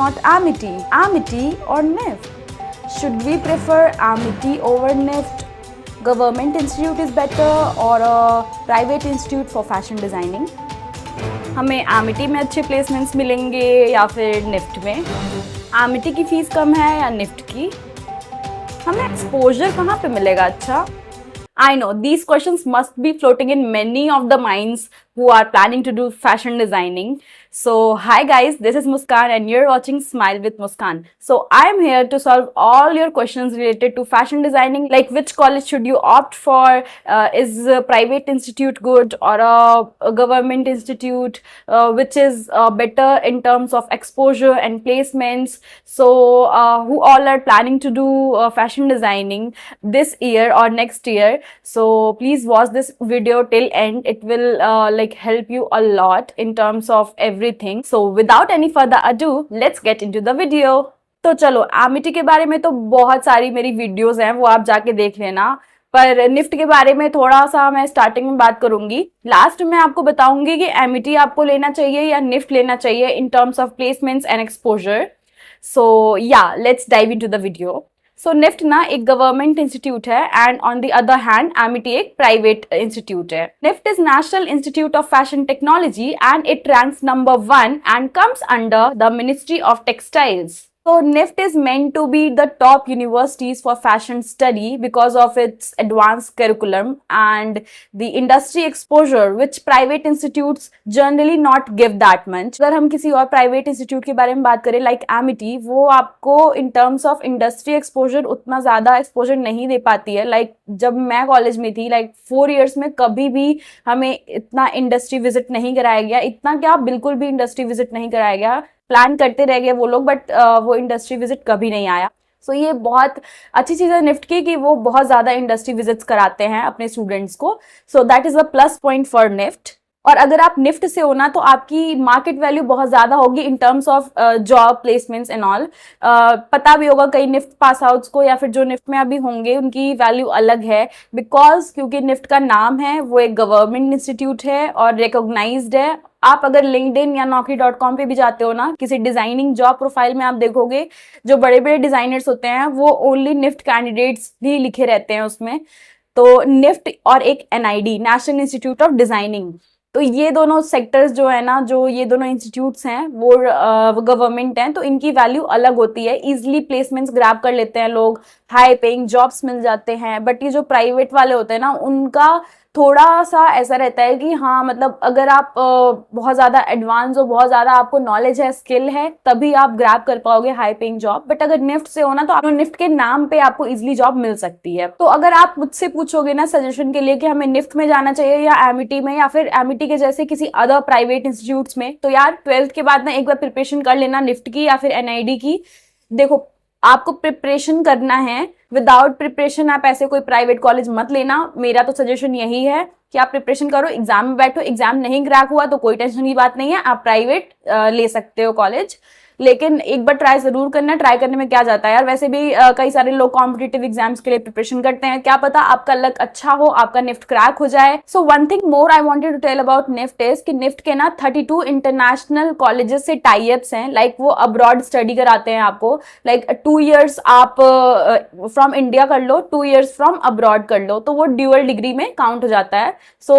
not Amity? Amity or NIFT? Should we prefer Amity over NIFT? Government institute is better or a private institute for fashion designing? हमें Amity में अच्छे placements मिलेंगे या फिर NIFT में? Amity की fees कम है या NIFT की? हमें एक्सपोजर कहाँ पे मिलेगा अच्छा? I know these questions must be floating in many of the minds who are planning to do fashion designing. So hi guys, this is Muskan and you're watching Smile with Muskan. So I am here to solve all your questions related to fashion designing, like which college should you opt for, is a private institute good or a government institute, which is better in terms of exposure and placements. So who all are planning to do fashion designing this year or next year. So please watch this video till end. It will help you a lot in terms of everything. So without any further ado, let's get into the video. तो चलो Amity के बारे में तो बहुत सारी मेरी videos हैं, वो आप जाके देख लेना। पर निफ्ट के बारे में थोड़ा सा मैं स्टार्टिंग में बात करूंगी। लास्ट में आपको बताऊंगी कि Amity आपको लेना चाहिए या निफ्ट लेना चाहिए in terms of placements and exposure. So yeah let's dive into the video. So NIFT ना एक गवर्नमेंट इंस्टीट्यूट है and on the other hand Amity एक प्राइवेट इंस्टीट्यूट है। NIFT is National Institute of Fashion Technology and it ranks number 1 and comes under the Ministry of Textiles. So NIFT is meant to be the top universities for fashion study because of its advanced curriculum and the industry exposure which private institutes generally not give that much. अगर हम किसी और private institute के बारे में बात करें like Amity, वो आपको in terms of industry exposure उतना ज़्यादा exposure नहीं दे पाती है। like जब मैं कॉलेज में थी 4 years में कभी भी हमें इतना इंडस्ट्री विजिट नहीं कराया गया, इतना क्या बिल्कुल भी इंडस्ट्री विजिट नहीं कराया गया। प्लान करते रह गए वो लोग बट वो इंडस्ट्री विजिट कभी नहीं आया। सो ये बहुत अच्छी चीज़ है निफ्ट की कि वो बहुत ज़्यादा इंडस्ट्री विजिट्स कराते हैं अपने स्टूडेंट्स को। So that is a plus point for NIFT. और अगर आप निफ्ट से हो ना तो आपकी मार्केट वैल्यू बहुत ज़्यादा होगी इन terms of job placements and all. पता भी होगा कई निफ्ट पास आउट्स को या फिर जो निफ्ट में अभी होंगे उनकी वैल्यू अलग है बिकॉज क्योंकि निफ्ट का नाम है, वो एक गवर्नमेंट इंस्टीट्यूट है और रिकॉग्नाइज्ड है। आप अगर लिंक्डइन या naukri.com पे भी जाते हो ना, किसी डिजाइनिंग जॉब प्रोफाइल में आप देखोगे जो बड़े बड़े डिजाइनर्स होते हैं वो ओनली निफ्ट कैंडिडेट्स भी लिखे रहते हैं उसमें। तो निफ्ट और एक NID national Institute of designing, तो ये दोनों सेक्टर्स जो है ना, जो ये दोनों इंस्टीट्यूट्स हैं वो गवर्नमेंट हैं, तो इनकी वैल्यू अलग होती है। इजीली प्लेसमेंट्स ग्रैब कर लेते हैं लोग, हाई पेइंग जॉब्स मिल जाते हैं। बट ये जो प्राइवेट वाले होते हैं ना, उनका थोड़ा सा ऐसा रहता है कि हाँ मतलब अगर आप बहुत ज़्यादा एडवांस हो, बहुत ज़्यादा आपको नॉलेज है, स्किल है, तभी आप ग्रैब कर पाओगे हाई पेइंग जॉब। बट अगर निफ्ट से हो ना तो आप निफ्ट के नाम पे आपको इजीली जॉब मिल सकती है। तो अगर आप मुझसे पूछोगे ना सजेशन के लिए कि हमें निफ्ट में जाना चाहिए या Amity में या फिर Amity के जैसे किसी अदर प्राइवेट इंस्टीट्यूट्स में, तो यार 12th के बाद ना एक बार प्रिपरेशन कर लेना निफ्ट की या फिर NID की। देखो आपको प्रिपरेशन करना है, विदाउट प्रिपरेशन आप ऐसे कोई प्राइवेट कॉलेज मत लेना। मेरा तो सजेशन यही है कि आप प्रिपरेशन करो, एग्जाम में बैठो, एग्जाम नहीं क्रैक हुआ तो कोई टेंशन की बात नहीं है, आप प्राइवेट ले सकते हो कॉलेज। लेकिन एक बार ट्राई जरूर करना, ट्राई करने में क्या जाता है यार। वैसे भी कई सारे लोग कॉम्पिटिटिव एग्जाम्स के लिए प्रिपरेशन करते हैं, क्या पता आपका लक अच्छा हो, आपका निफ्ट क्रैक हो जाए। So one thing more I wanted to tell about NIFT is कि निफ्ट के ना 32 इंटरनेशनल कॉलेजेस से टाई अप्स हैं। लाइक वो अब्रॉड स्टडी कराते हैं आपको, लाइक 2 years आप फ्रॉम इंडिया कर लो, 2 years फ्रॉम अब्रॉड कर लो, तो वो ड्यूअल डिग्री में काउंट हो जाता है। सो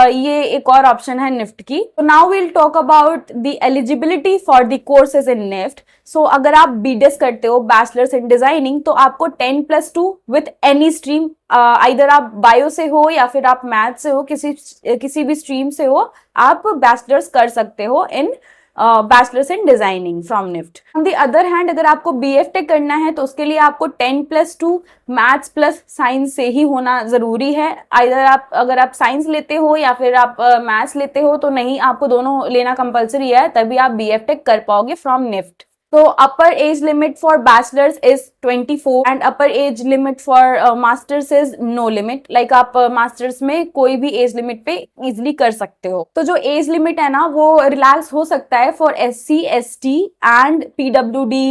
ये एक और ऑप्शन है निफ्ट की। तो now we'll talk about the eligibility for the courses in NIFT. So अगर आप BDes करते हो, बैचलर्स इन डिजाइनिंग, तो आपको 10+2 विथ एनी स्ट्रीम, आइदर आप बायो से हो या फिर आप मैथ से हो, किसी भी स्ट्रीम से हो, आप बैचलर्स कर सकते हो in bachelors in designing from NIFT. On the other hand अगर आपको BF.Tech करना है तो उसके लिए आपको 10+2 मैथ्स प्लस साइंस से ही होना जरूरी है। अगर आप साइंस लेते हो या फिर आप मैथ्स लेते हो तो नहीं, आपको दोनों लेना कंपलसरी है, तभी आप BF.Tech कर पाओगे फ्रॉम निफ्ट। तो upper age limit for bachelor's is 24 and upper age limit for masters is no limit. Like आप masters में कोई भी age limit पे easily कर सकते हो। तो जो age limit है ना वो relax हो सकता है for SC, ST and PWD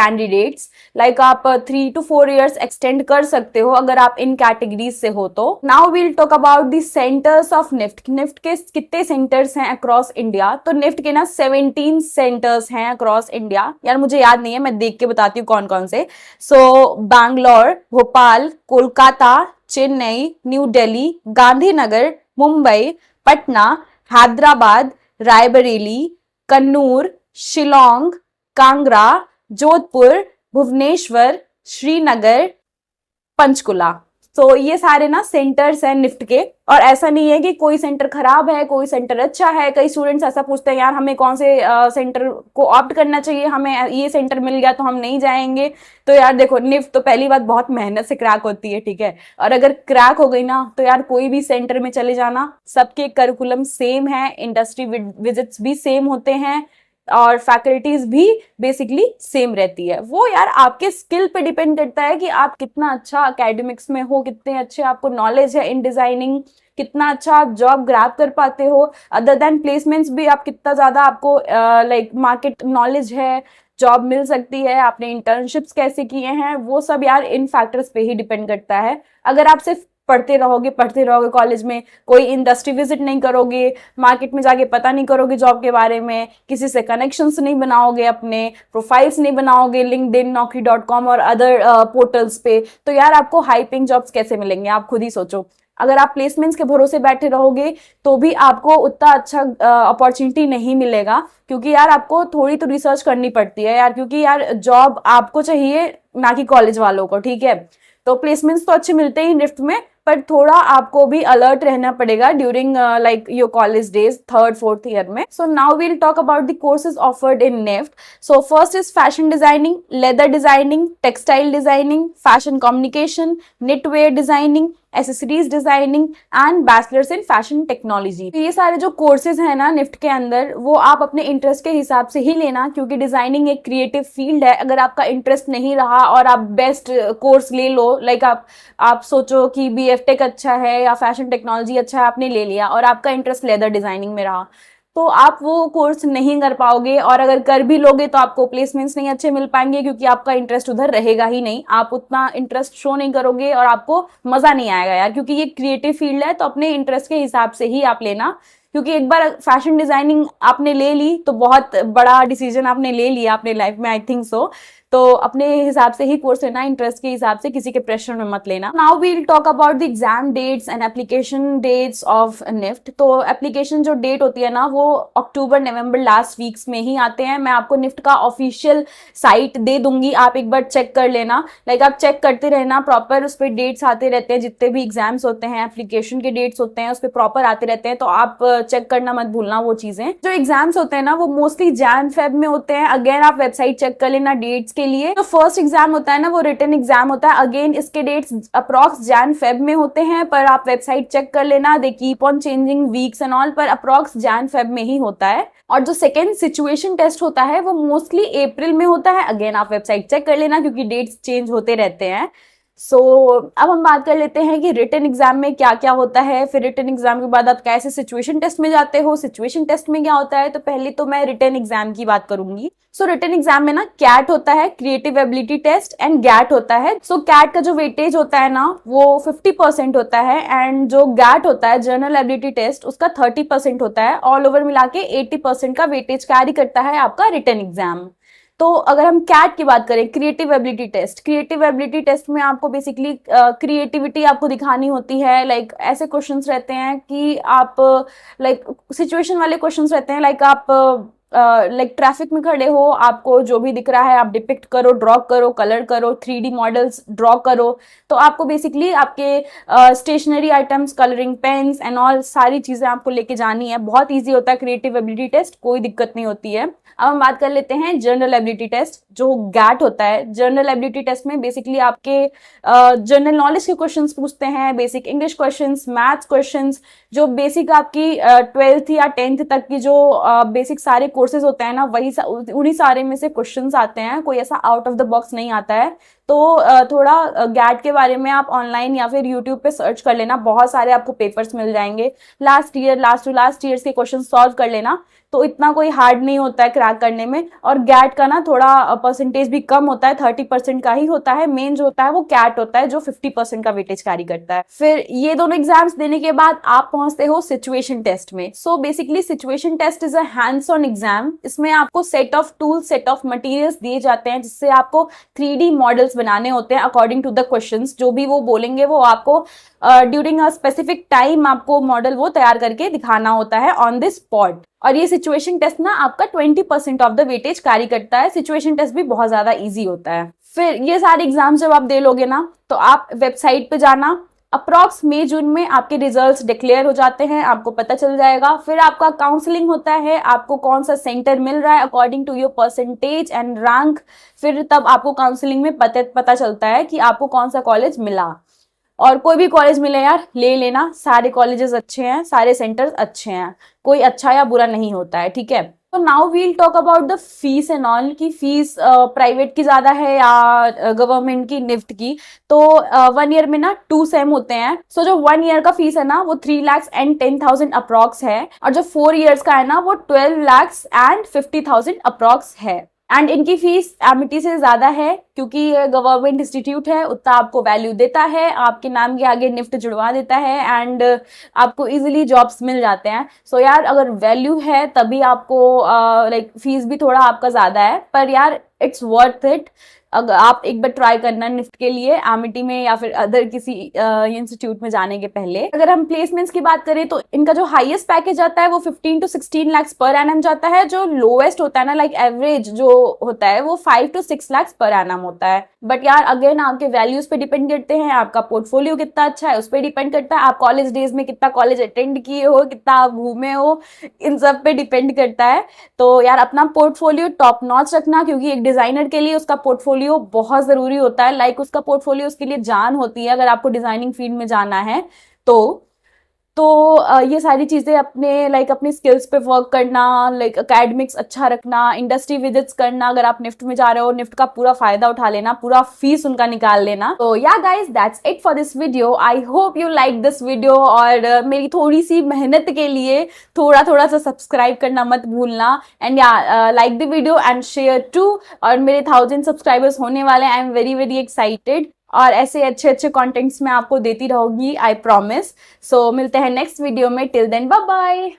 candidates. Like आप 3 to 4 years extend कर सकते हो अगर आप इन categories से हो तो। Now we'll talk about the centers of NIFT. NIFT के कितने centers हैं across India? तो NIFT के ना 17 centers हैं across India. यार मुझे याद नहीं है, मैं देख के बताती हूँ कौन कौन से। सो बैंगलोर, भोपाल, कोलकाता, चेन्नई, न्यू दिल्ली, गांधीनगर, मुंबई, पटना, हैदराबाद, रायबरेली, कन्नूर, शिलोंग, कांगड़ा, जोधपुर, भुवनेश्वर, श्रीनगर, पंचकुला। तो ये सारे ना सेंटर्स हैं निफ्ट के। और ऐसा नहीं है कि कोई सेंटर खराब है, कोई सेंटर अच्छा है। कई स्टूडेंट्स ऐसा पूछते हैं, यार हमें कौन से सेंटर को ऑप्ट करना चाहिए, हमें ये सेंटर मिल गया तो हम नहीं जाएंगे। तो यार देखो, निफ्ट तो पहली बात बहुत मेहनत से क्रैक होती है, ठीक है। और अगर क्रैक हो गई ना तो यार कोई भी सेंटर में चले जाना, सबके करिकुलम सेम है, इंडस्ट्री विजिट्स भी सेम होते हैं और फैकल्टीज भी बेसिकली सेम रहती है। वो यार आपके स्किल पे डिपेंड करता है कि आप कितना अच्छा एकेडमिक्स में हो, कितने अच्छे आपको नॉलेज है इन डिजाइनिंग, कितना अच्छा आप जॉब ग्रैब कर पाते हो। अदर देन प्लेसमेंट्स भी आप कितना ज्यादा आपको लाइक मार्केट नॉलेज है, जॉब मिल सकती है, आपने इंटर्नशिप्स कैसे किए हैं, वो सब यार इन फैक्टर्स पे ही डिपेंड करता है। अगर आप सिर्फ पढ़ते रहोगे कॉलेज में, कोई इंडस्ट्री विजिट नहीं करोगे, मार्केट में जाके पता नहीं करोगे जॉब के बारे में, किसी से कनेक्शंस नहीं बनाओगे, अपने प्रोफाइल्स नहीं बनाओगे लिंक्डइन, naukri.com और अदर पोर्टल्स पे, तो यार आपको हाई पेइंग जॉब्स कैसे मिलेंगे, आप खुद ही सोचो। अगर आप प्लेसमेंट्स के भरोसे बैठे रहोगे तो भी आपको उतना अच्छा अपॉर्चुनिटी नहीं मिलेगा, क्योंकि यार आपको थोड़ी तो रिसर्च करनी पड़ती है यार, क्योंकि यार जॉब आपको चाहिए ना कि कॉलेज वालों को, ठीक है। तो प्लेसमेंट्स तो अच्छे मिलते ही निफ्ट में, पर थोड़ा आपको भी अलर्ट रहना पड़ेगा during like your college days, 3rd 4th year में। So now we'll talk about the courses offered in NIFT. So first is fashion designing, leather designing, textile designing, fashion communication, knitwear designing, accessories designing and bachelors in fashion technology. ये सारे जो courses हैं ना NIFT के अंदर, वो आप अपने इंटरेस्ट के हिसाब से ही लेना, क्योंकि डिजाइनिंग एक क्रिएटिव फील्ड है। अगर आपका इंटरेस्ट नहीं रहा और आप बेस्ट कोर्स ले लो, लाइक आप सोचो कि BF.Tech अच्छा है या फैशन टेक्नोलॉजी अच्छा है, आपने ले लिया और आपका इंटरेस्ट लेदर डिजाइनिंग में रहा, तो आप वो कोर्स नहीं कर पाओगे। और अगर कर भी लोगे तो आपको प्लेसमेंट्स नहीं अच्छे मिल पाएंगे, क्योंकि आपका इंटरेस्ट उधर रहेगा ही नहीं, आप उतना इंटरेस्ट शो नहीं करोगे और आपको मजा नहीं आएगा यार, क्योंकि ये क्रिएटिव फील्ड है। तो अपने इंटरेस्ट के हिसाब से ही आप लेना, क्योंकि एक बार फैशन डिजाइनिंग आपने ले ली तो बहुत बड़ा डिसीजन आपने ले लिया अपने लाइफ में, आई थिंक सो। तो अपने हिसाब से ही कोर्स लेना, इंटरेस्ट के हिसाब से, किसी के प्रेशर में मत लेना। Now we'll talk about the exam dates and application dates of NIFT. तो एप्लीकेशन जो डेट होती है ना, वो अक्टूबर नवंबर लास्ट वीक्स में ही आते हैं। मैं आपको निफ्ट का ऑफिशियल साइट दे दूंगी, आप एक बार चेक कर लेना। लाइक आप चेक करते रहना, प्रॉपर उस पर डेट्स आते रहते हैं, जितने भी एग्जाम्स होते हैं, एप्लीकेशन के डेट्स होते हैं, उस पर प्रॉपर आते रहते हैं। तो आप चेक करना मत भूलना वो चीजें। जो एग्जाम्स होते हैं ना, वो मोस्टली जैन फेब में होते हैं। अगेन आप वेबसाइट चेक कर लेना डेट्स के लिए। तो फर्स्ट एग्जाम होता है ना, वो रिटन एग्जाम होता है। अगेन इसके डेट्स अप्रॉक्स जैन फेब में होते हैं, पर आप वेबसाइट चेक कर लेना, they keep on changing weeks and all, पर अप्रॉक्स जैन फेब में ही होता है। और जो सेकेंड सिचुएशन टेस्ट होता है वो मोस्टली अप्रैल में होता है। अगेन आप वेबसाइट चेक कर लेना, क्योंकि डेट्स चेंज होते रहते हैं। सो अब हम बात कर लेते हैं कि रिटन एग्जाम में क्या क्या होता है, फिर रिटन एग्जाम के बाद आप कैसे सिचुएशन टेस्ट में जाते हो, सिचुएशन टेस्ट में क्या होता है। तो पहले तो मैं रिटन एग्जाम की बात करूंगी। सो रिटन एग्जाम में ना कैट होता है, creative ability test, and GAT होता है। सो कैट का जो वेटेज होता है ना, वो 50% होता है, एंड जो गैट होता है, जनरल एबिलिटी टेस्ट, उसका 30% होता है। ऑल ओवर मिला के 80% का वेटेज कैरी करता है आपका रिटन एग्जाम। तो अगर हम कैट की बात करें, creative ability test, creative ability test में आपको बेसिकली क्रिएटिविटी आपको दिखानी होती है। लाइक ऐसे क्वेश्चंस रहते हैं कि आप लाइक सिचुएशन वाले क्वेश्चंस रहते हैं। लाइक आप लाइक ट्रैफिक में खड़े हो, आपको जो भी दिख रहा है आप डिपिक्ट करो, ड्रॉ करो, कलर करो, 3D मॉडल्स ड्रॉ करो। तो आपको बेसिकली आपके stationery items, colouring pens and all, सारी चीजें आपको लेके जानी है। बहुत ईजी होता है क्रिएटिव एबिलिटी टेस्ट, कोई दिक्कत नहीं होती है। अब हम बात कर लेते हैं जनरल एबिलिटी टेस्ट, जो गैट होता है। जनरल एबिलिटी टेस्ट में बेसिकली आपके जनरल नॉलेज के क्वेश्चंस पूछते हैं, basic English questions, maths questions, जो बेसिक आपकी 12th या 10th तक की जो बेसिक सारे कोर्सेज होते हैं ना, वही उन्हीं सारे में से क्वेश्चंस आते हैं। कोई ऐसा आउट ऑफ द बॉक्स नहीं आता है। तो थोड़ा गैट के बारे में आप ऑनलाइन या फिर यूट्यूब पे सर्च कर लेना, बहुत सारे आपको पेपर्स मिल जाएंगे, लास्ट टू लास्ट ईयर्स के क्वेश्चन सॉल्व कर लेना, तो इतना कोई हार्ड नहीं होता है क्रैक करने में। और गैट का ना थोड़ा परसेंटेज भी कम होता है, 30% का ही होता है। मेन जो होता है वो कैट होता है जो 50% का वेटेज कैरी करता है। फिर ये दोनों एग्जाम्स देने के बाद आप पहुंचते हो सिचुएशन टेस्ट में। So basically situation test is a hands on exam. इसमें आपको set of tools, set of materials दिए जाते हैं जिससे आपको 3D मॉडल्स बनाने होते हैं अकॉर्डिंग टू द क्वेश्चंस। जो भी वो बोलेंगे वो आपको ड्यूरिंग अ स्पेसिफिक टाइम आपको मॉडल वो तैयार करके दिखाना होता है ऑन द स्पॉट। और ये सिचुएशन टेस्ट ना आपका 20% ऑफ द वेटेज कैरी करता है। सिचुएशन टेस्ट भी बहुत ज्यादा इजी होता है। फिर ये सारे एग्जाम जब आप दे लोगे ना तो आप वेबसाइट पे जाना, अप्रॉक्स मई जून में आपके रिजल्ट्स डिक्लेयर हो जाते हैं, आपको पता चल जाएगा। फिर आपका काउंसलिंग होता है, आपको कौन सा सेंटर मिल रहा है according to your percentage and rank. फिर तब आपको काउंसलिंग में पता चलता है कि आपको कौन सा कॉलेज मिला। और कोई भी कॉलेज मिले यार ले लेना, सारे कॉलेजेस अच्छे हैं, सारे सेंटर्स अच्छे हैं, कोई अच्छा या बुरा नहीं होता है, ठीक है। तो now we'll talk about the fees and all, की फीस प्राइवेट की ज्यादा है या गवर्नमेंट की, निफ्ट की। तो 1 ईयर में ना 2 सेम होते हैं। सो जो 1 ईयर का फीस है ना वो 3,10,000 अप्रॉक्स है, और जो 4 ईयर्स का है ना वो 12,50,000 अप्रॉक्स है। एंड इनकी फीस एमिटी से ज्यादा है क्योंकि ये गवर्नमेंट इंस्टीट्यूट है, उतना आपको वैल्यू देता है, आपके नाम के आगे निफ्ट जुड़वा देता है एंड आपको इजीली जॉब्स मिल जाते हैं। सो यार अगर वैल्यू है तभी आपको लाइक फीस भी थोड़ा आपका ज्यादा है, पर यार इट्स वर्थ इट। अगर आप एक बार ट्राई करना निफ्ट के लिए एमिटी में या फिर अदर किसी इंस्टीट्यूट में जाने के पहले। अगर हम प्लेसमेंट्स की बात करें तो इनका जो हाईएस्ट पैकेज आता है वो 15 to 16 लाख पर एनम जाता है। जो लोएस्ट होता है ना, लाइक एवरेज जो होता है वो 5 to 6 लाख पर एनम होता है। बट यार अगेन आपके वैल्यूज पे डिपेंड करते हैं, आपका पोर्टफोलियो कितना अच्छा है उस पर डिपेंड करता है, आप कॉलेज डेज में कितना कॉलेज अटेंड किए हो, कितना आप घूमे हो, इन सब पे डिपेंड करता है। तो यार अपना पोर्टफोलियो टॉप नॉच रखना, क्योंकि एक डिजाइनर के लिए उसका पोर्टफोलियो बहुत जरूरी होता है। लाइक उसका पोर्टफोलियो उसके लिए जान होती है अगर आपको डिजाइनिंग फील्ड में जाना है तो ये सारी चीजें अपने लाइक अपनी स्किल्स पे वर्क करना, लाइक एकेडमिक्स अच्छा रखना, इंडस्ट्री विजिट्स करना। अगर आप निफ्ट में जा रहे हो निफ्ट का पूरा फायदा उठा लेना, पूरा फीस उनका निकाल लेना। तो yeah guys that's it for this video. I hope you like this video, और मेरी थोड़ी सी मेहनत के लिए थोड़ा सा सब्सक्राइब करना मत भूलना। एंड या like the video and share too. और मेरे 1000 सब्सक्राइबर्स होने वाले, आई एम वेरी एक्साइटेड, और ऐसे अच्छे कंटेंट्स मैं आपको देती रहूंगी, आई प्रॉमिस। सो मिलते हैं नेक्स्ट वीडियो में, टिल देन बाय बाय।